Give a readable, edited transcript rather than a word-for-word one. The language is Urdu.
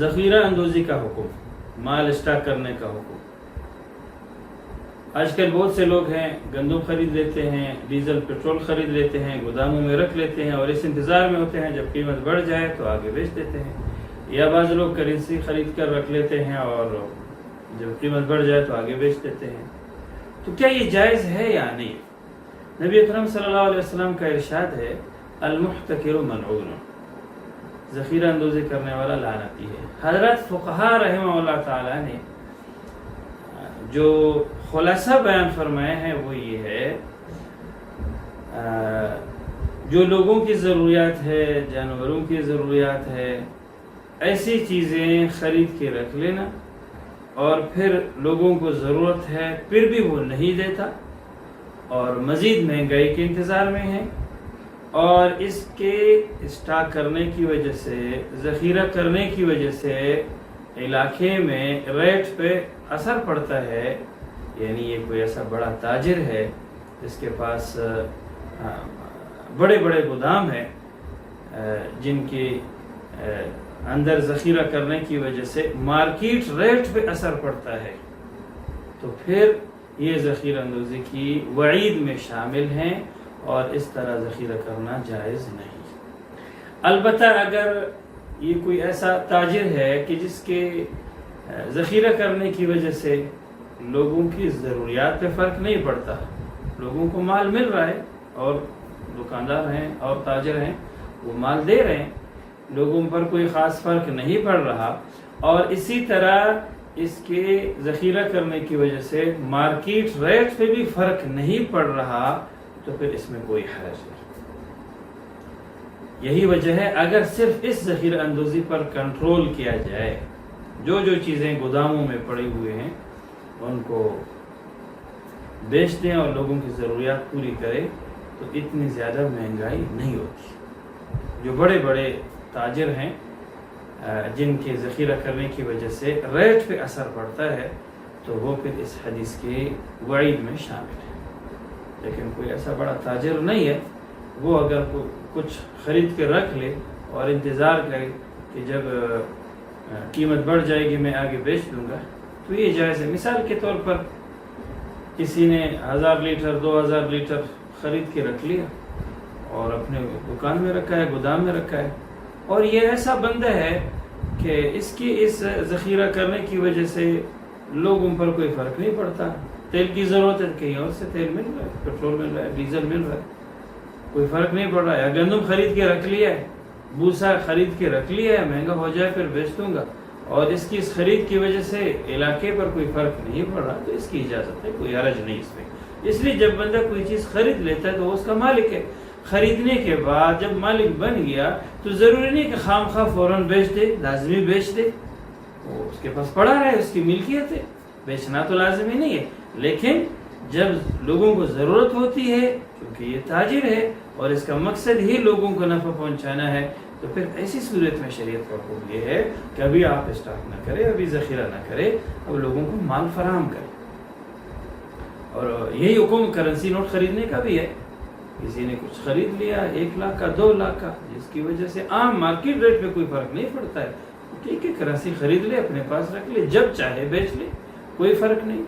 ذخیرہ اندوزی کا حکم، مال اسٹاک کرنے کا حکم۔ آج کل بہت سے لوگ ہیں گندم خرید لیتے ہیں، ڈیزل پیٹرول خرید لیتے ہیں، گوداموں میں رکھ لیتے ہیں اور اس انتظار میں ہوتے ہیں جب قیمت بڑھ جائے تو آگے بیچ دیتے ہیں، یا بعض لوگ کرنسی خرید کر رکھ لیتے ہیں اور جب قیمت بڑھ جائے تو آگے بیچ دیتے ہیں۔ تو کیا یہ جائز ہے یا نہیں؟ نبی اکرم صلی اللہ علیہ وسلم کا ارشاد ہے المحتکر ملعون، ذخیرہ اندوزی کرنے والا لعنتی ہے۔ حضرت فقہاء رحمہ اللہ تعالی نے جو خلاصہ بیان فرمایا ہے وہ یہ ہے، جو لوگوں کی ضروریات ہے، جانوروں کی ضروریات ہے، ایسی چیزیں خرید کے رکھ لینا، اور پھر لوگوں کو ضرورت ہے پھر بھی وہ نہیں دیتا اور مزید مہنگائی کے انتظار میں ہے، اور اس کے اسٹاک کرنے کی وجہ سے، ذخیرہ کرنے کی وجہ سے علاقے میں ریٹ پہ اثر پڑتا ہے، یعنی یہ کوئی ایسا بڑا تاجر ہے جس کے پاس بڑے بڑے گودام ہیں جن کے اندر ذخیرہ کرنے کی وجہ سے مارکیٹ ریٹ پہ اثر پڑتا ہے، تو پھر یہ ذخیرہ اندوزی کی وعید میں شامل ہیں اور اس طرح ذخیرہ کرنا جائز نہیں۔ البتہ اگر یہ کوئی ایسا تاجر ہے کہ جس کے ذخیرہ کرنے کی وجہ سے لوگوں کی ضروریات پہ فرق نہیں پڑتا، لوگوں کو مال مل رہا ہے اور دکاندار ہیں اور تاجر ہیں وہ مال دے رہے ہیں، لوگوں پر کوئی خاص فرق نہیں پڑ رہا، اور اسی طرح اس کے ذخیرہ کرنے کی وجہ سے مارکیٹ ریٹ پہ بھی فرق نہیں پڑ رہا، تو پھر اس میں کوئی حرج نہیں۔ یہی وجہ ہے اگر صرف اس ذخیرہ اندوزی پر کنٹرول کیا جائے، جو چیزیں گوداموں میں پڑی ہوئے ہیں ان کو بیچ دیں اور لوگوں کی ضروریات پوری کرے، تو اتنی زیادہ مہنگائی نہیں ہوتی۔ جو بڑے بڑے تاجر ہیں جن کے ذخیرہ کرنے کی وجہ سے ریٹ پہ اثر پڑتا ہے، تو وہ پھر اس حدیث کے وعید میں شامل ہے۔ لیکن کوئی ایسا بڑا تاجر نہیں ہے، وہ اگر کچھ خرید کے رکھ لے اور انتظار کرے کہ جب قیمت بڑھ جائے گی میں آگے بیچ دوں گا، تو یہ جائز ہے۔ مثال کے طور پر کسی نے 1000 لیٹر 2000 لیٹر خرید کے رکھ لیا اور اپنے دکان میں رکھا ہے، گودام میں رکھا ہے، اور یہ ایسا بندہ ہے کہ اس کی اس ذخیرہ کرنے کی وجہ سے لوگوں پر کوئی فرق نہیں پڑتا، تیل کی ضرورت ہے کہیں اور سے تیل مل رہا ہے، پیٹرول مل رہا ہے، ڈیزل مل رہا ہے، کوئی فرق نہیں پڑ رہا ہے۔ گندم خرید کے رکھ لیا ہے، بھوسا خرید کے رکھ لیا ہے، مہنگا ہو جائے پھر بیچ دوں گا، اور اس کی اس خرید کی وجہ سے علاقے پر کوئی فرق نہیں پڑ رہا، تو اس کی اجازت ہے، کوئی حرج نہیں اس میں۔ اس لیے جب بندہ کوئی چیز خرید لیتا ہے تو وہ اس کا مالک ہے، خریدنے کے بعد جب مالک بن گیا تو ضروری نہیں کہ خام خواہ فوراً بیچ دے، لازمی بیچ دے، وہ اس کے پاس پڑا رہے، اس کی ملکیت ہے، بیچنا تو لازمی نہیں ہے، لیکن جب لوگوں کو ضرورت ہوتی ہے کیونکہ یہ تاجر ہے اور اس کا مقصد ہی لوگوں کو نفع پہنچانا ہے، تو پھر ایسی صورت میں شریعت کا حکم یہ ہے کہ ابھی آپ اسٹاک نہ کریں، ابھی ذخیرہ نہ کریں، اب لوگوں کو مال فراہم کریں۔ اور یہی حکم کرنسی نوٹ خریدنے کا بھی ہے۔ کسی نے کچھ خرید لیا 1 لاکھ کا 2 لاکھ کا، جس کی وجہ سے عام مارکیٹ ریٹ پہ کوئی فرق نہیں پڑتا ہے، ٹھیک ہے، کرنسی خرید لے، اپنے پاس رکھ لے، جب چاہے بیچ لے، کوئی فرق نہیں۔